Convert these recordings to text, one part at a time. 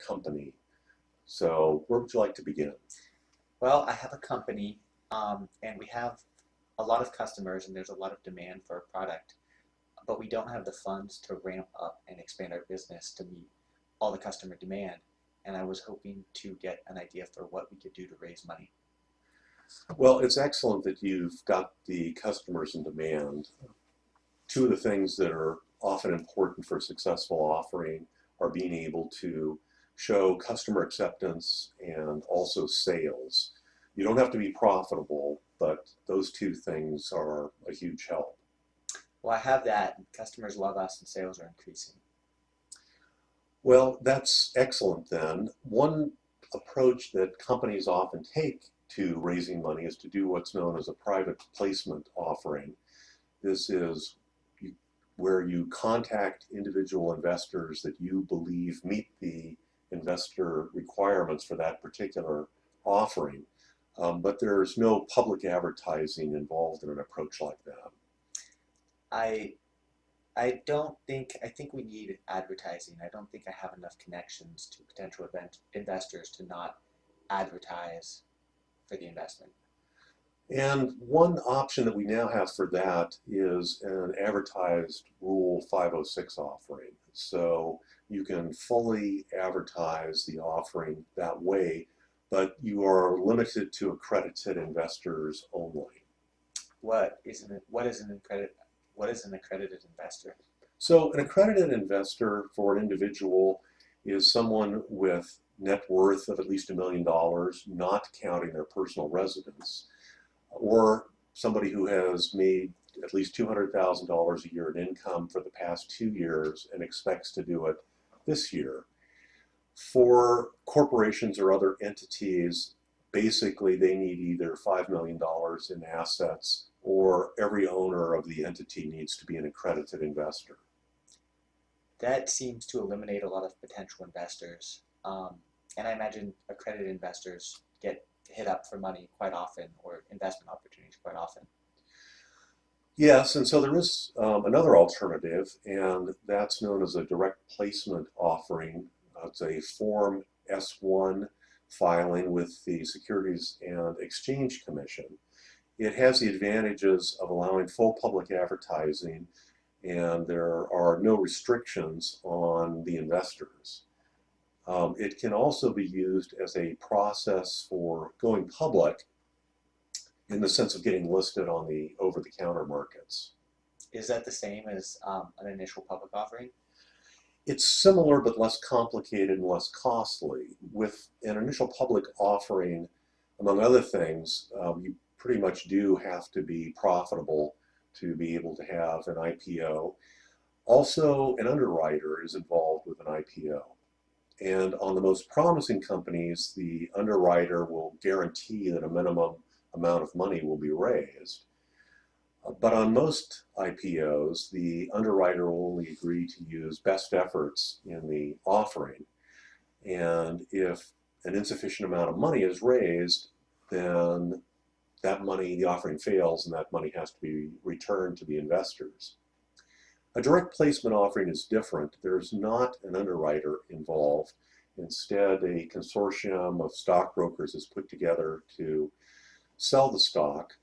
company. So where would you like to begin? Well, I have a company, and we have a lot of customers, and there's a lot of demand for our product, but we don't have the funds to ramp up and expand our business to meet all the customer demand. And I was hoping to get an idea for what we could do to raise money. Well, it's excellent that you've got the customers in demand. Two of the things that are often important for a successful offering are being able to show customer acceptance and also sales. You don't have to be profitable, but those two things are a huge help. Well, I have that, and customers love us, and sales are increasing. Well, that's excellent then. One approach that companies often take to raising money is to do what's known as a private placement offering. This is where you contact individual investors that you believe meet the investor requirements for that particular offering. But there's no public advertising involved in an approach like that. I I don't think I think we need advertising. I don't think I have enough connections to potential investors to not advertise for the investment. And one option that we now have for that is an advertised Rule 506 offering. So you can fully advertise the offering that way, but you are limited to accredited investors only. What is an accredited investor? So an accredited investor for an individual is someone with net worth of at least $1 million, not counting their personal residence, or somebody who has made at least $200,000 a year in income for the past 2 years and expects to do it this year. For corporations or other entities, basically they need either $5 million in assets, or every owner of the entity needs to be an accredited investor. That seems to eliminate a lot of potential investors. And I imagine accredited investors get hit up for money quite often, or investment opportunities quite often. Yes, and so there is another alternative, and that's known as a direct placement offering. It's a Form S-1 filing with the Securities and Exchange Commission. It has the advantages of allowing full public advertising, and there are no restrictions on the investors. It can also be used as a process for going public in the sense of getting listed on the over-the-counter markets. Is that the same as an initial public offering? It's similar but less complicated and less costly. With an initial public offering, among other things, you pretty much do have to be profitable to be able to have an IPO. Also, an underwriter is involved with an IPO. And on the most promising companies, the underwriter will guarantee that a minimum amount of money will be raised. But on most IPOs, the underwriter will only agree to use best efforts in the offering. And if an insufficient amount of money is raised, then that money, the offering fails, and that money has to be returned to the investors. A direct placement offering is different. There's not an underwriter involved. Instead, a consortium of stockbrokers is put together to sell the stock.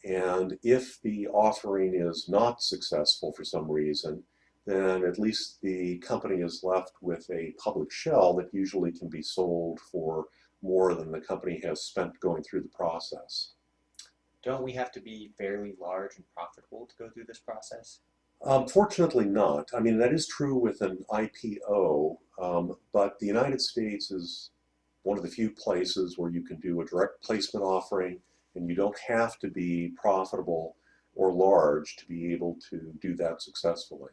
And if the offering is not successful for some reason, then at least the company is left with a public shell that usually can be sold for more than the company has spent going through the process. Don't we have to be fairly large and profitable to go through this process? Fortunately not. I mean, that is true with an IPO, but the United States is one of the few places where you can do a direct placement offering, and you don't have to be profitable or large to be able to do that successfully.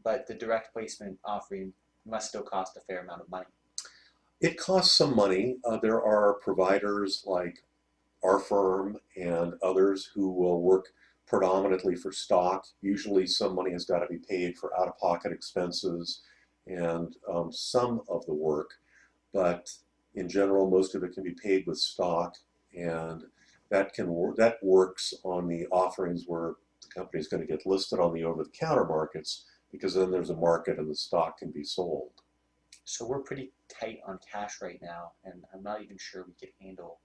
But the direct placement offering must still cost a fair amount of money. It costs some money. There are providers like our firm and others who will work predominantly for stock. Usually some money has got to be paid for out-of-pocket expenses and some of the work, but in general most of it can be paid with stock, and that works on the offerings where the company is going to get listed on the over-the-counter markets, because then there's a market and the stock can be sold. So we're pretty tight on cash right now, and I'm not even sure we could handle,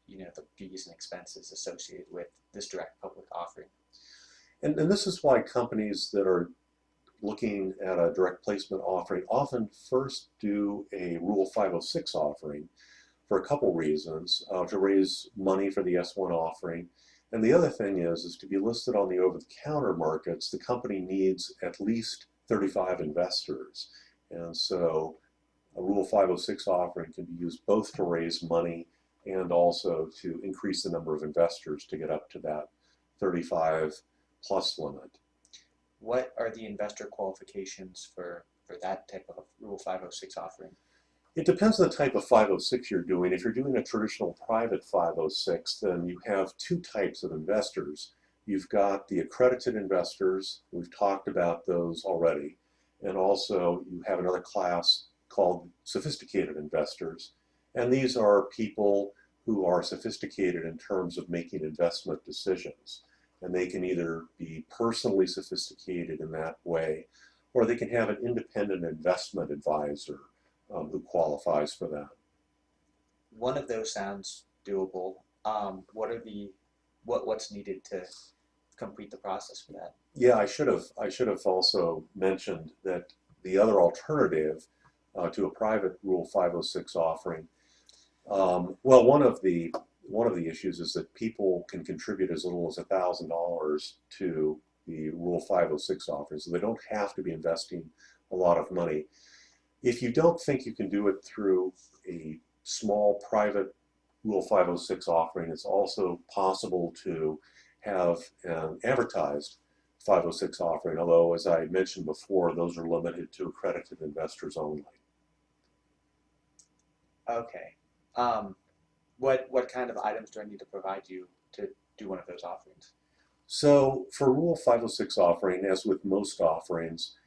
the fees and expenses associated with this direct public offering. And this is why companies that are looking at a direct placement offering often first do a Rule 506 offering for a couple reasons, to raise money for the S1 offering. And the other thing is to be listed on the over-the-counter markets, the company needs at least 35 investors. And so a Rule 506 offering can be used both to raise money and also to increase the number of investors to get up to that 35 plus limit. What are the investor qualifications for that type of Rule 506 offering? It depends on the type of 506 you're doing. If you're doing a traditional private 506, then you have two types of investors. You've got the accredited investors, we've talked about those already, and also you have another class called sophisticated investors. And these are people who are sophisticated in terms of making investment decisions. And they can either be personally sophisticated in that way, or they can have an independent investment advisor who qualifies for that. One of those sounds doable. What's needed to complete the process for that? Yeah, I should have also mentioned that the other alternative to a private Rule 506 offering, well, one of the issues is that people can contribute as little as $1,000 to the Rule 506 offering, so they don't have to be investing a lot of money. If you don't think you can do it through a small private Rule 506 offering, it's also possible to have an advertised 506 offering, although, as I mentioned before, those are limited to accredited investors only. Okay. What kind of items do I need to provide you to do one of those offerings? So for Rule 506 offering, as with most offerings,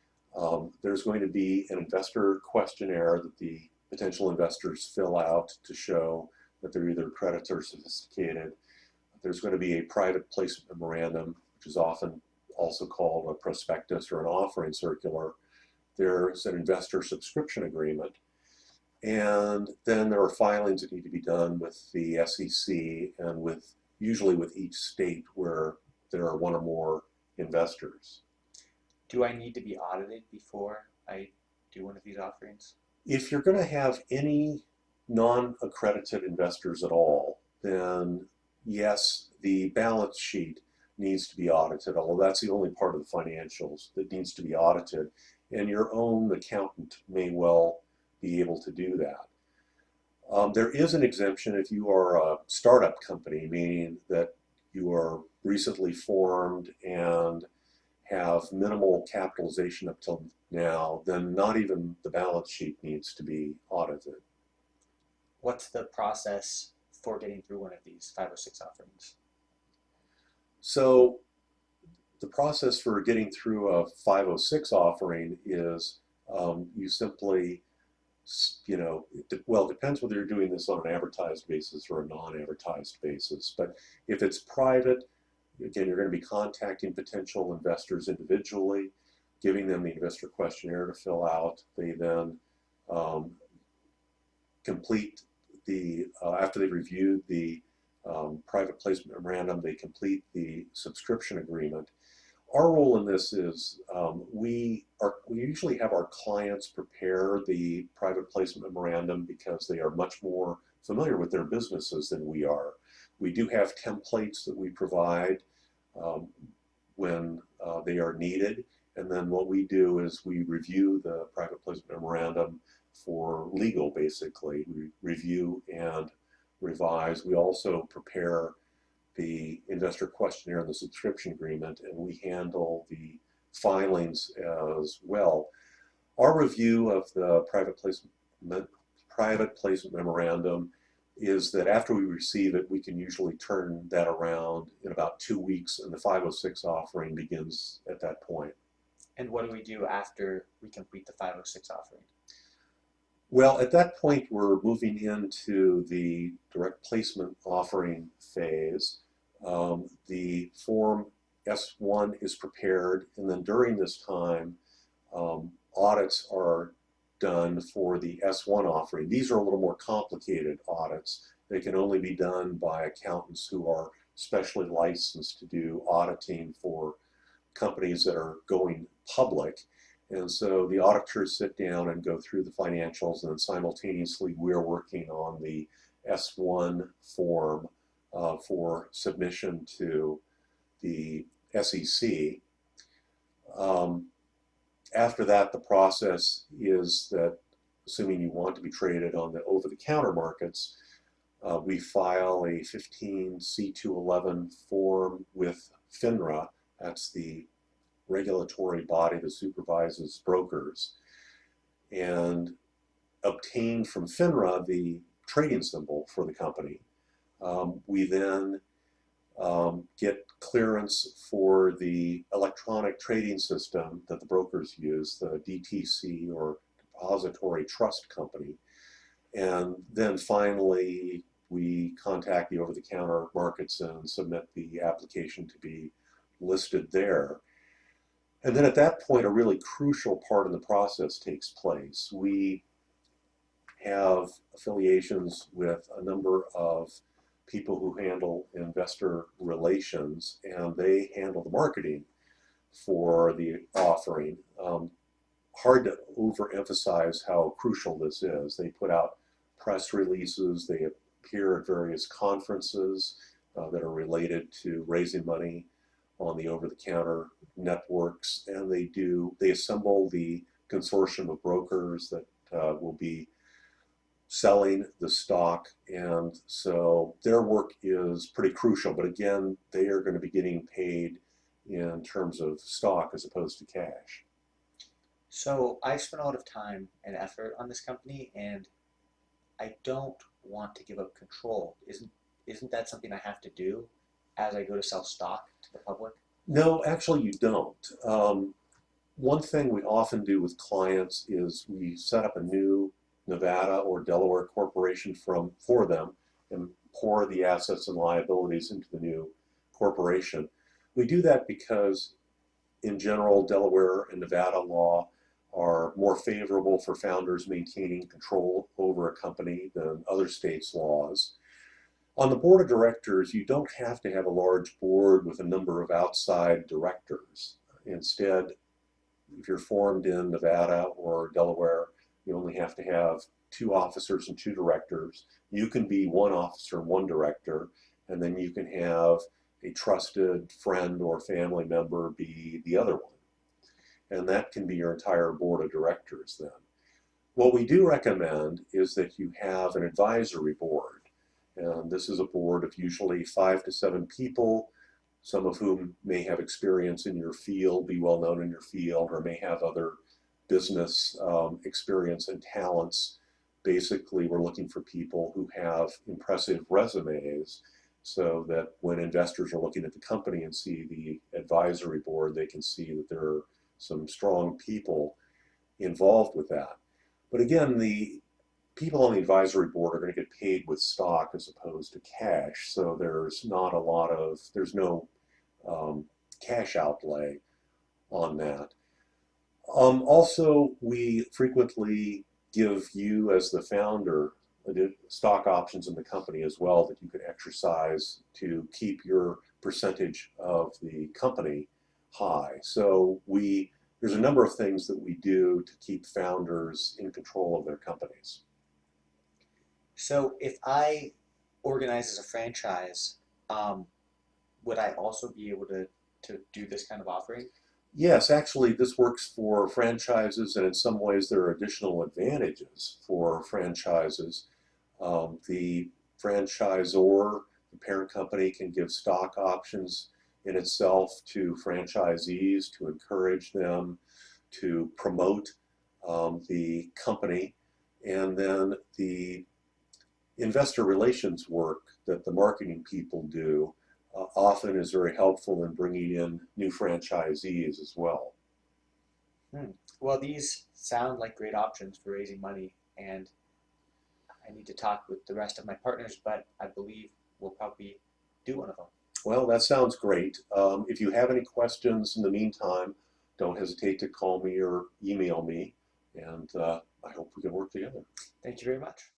there's going to be an investor questionnaire that the potential investors fill out to show that they're either accredited or sophisticated. There's going to be a private placement memorandum, which is often also called a prospectus or an offering circular. There's an investor subscription agreement. And then there are filings that need to be done with the SEC and usually with each state where there are one or more investors. Do I need to be audited before I do one of these offerings? If you're going to have any non-accredited investors at all, then yes, the balance sheet needs to be audited, although that's the only part of the financials that needs to be audited, and your own accountant may well be able to do that. There is an exemption if you are a startup company, meaning that you are recently formed and have minimal capitalization up till now, then not even the balance sheet needs to be audited. What's the process for getting through one of these 506 offerings? So the process for getting through a 506 offering is you simply, well, it depends whether you're doing this on an advertised basis or a non-advertised basis. But if it's private, again, you're going to be contacting potential investors individually, giving them the investor questionnaire to fill out. They then complete after they've reviewed the private placement memorandum, they complete the subscription agreement. Our role in this is we usually have our clients prepare the private placement memorandum because they are much more familiar with their businesses than we are. We do have templates that we provide when they are needed, and then what we do is we review the private placement memorandum for legal, basically. We review and revise. We also prepare the investor questionnaire and the subscription agreement, and we handle the filings as well. Our review of the private placement memorandum is that after we receive it, we can usually turn that around in about 2 weeks, and the 506 offering begins at that point. And what do we do after we complete the 506 offering? Well, at that point, we're moving into the direct placement offering phase. The Form S1 is prepared, and then during this time, audits are done for the S1 offering. These are a little more complicated audits. They can only be done by accountants who are specially licensed to do auditing for companies that are going public. And so the auditors sit down and go through the financials, and then simultaneously we're working on the S1 form for submission to the SEC. After that, the process is that, assuming you want to be traded on the over-the-counter markets, we file a 15 C211 form with FINRA. That's the regulatory body that supervises brokers, and obtain from FINRA the trading symbol for the company. We then get clearance for the electronic trading system that the brokers use, the DTC, or Depository Trust Company. And then finally, we contact the over-the-counter markets and submit the application to be listed there. And then at that point, a really crucial part of the process takes place. We have affiliations with a number of people who handle investor relations, and they handle the marketing for the offering. Hard to overemphasize how crucial this is. They put out press releases, they appear at various conferences that are related to raising money on the over-the-counter networks, and they assemble the consortium of brokers that will be selling the stock, and so their work is pretty crucial. But again, they are going to be getting paid in terms of stock as opposed to cash. So I've spent a lot of time and effort on this company, and I don't want to give up control. Isn't that something I have to do as I go to sell stock to the public? No, actually you don't. One thing we often do with clients is we set up a new Nevada or Delaware corporation for them and pour the assets and liabilities into the new corporation. We do that because in general, Delaware and Nevada law are more favorable for founders maintaining control over a company than other states' laws. On the board of directors, you don't have to have a large board with a number of outside directors. Instead, if you're formed in Nevada or Delaware, you only have to have 2 officers and 2 directors. You can be 1 officer and 1 director, and then you can have a trusted friend or family member be the other one. And that can be your entire board of directors then. What we do recommend is that you have an advisory board. And this is a board of usually 5 to 7 people, some of whom may have experience in your field, be well known in your field, or may have other business experience and talents. Basically, we're looking for people who have impressive resumes so that when investors are looking at the company and see the advisory board, they can see that there are some strong people involved with that. But again, the people on the advisory board are going to get paid with stock as opposed to cash, so there's no cash outlay on that. Also, we frequently give you as the founder stock options in the company as well that you can exercise to keep your percentage of the company high. So there's a number of things that we do to keep founders in control of their companies. So if I organize as a franchise, would I also be able to do this kind of offering? Yes, actually, this works for franchises, and in some ways there are additional advantages for franchises. The franchisor, the parent company, can give stock options in itself to franchisees to encourage them to promote the company, and then the investor relations work that the marketing people do often is very helpful in bringing in new franchisees as well. Well, these sound like great options for raising money, and I need to talk with the rest of my partners, but I believe we'll probably do one of them. Well, that sounds great. If you have any questions in the meantime, don't hesitate to call me or email me, and I hope we can work together. Thank you very much.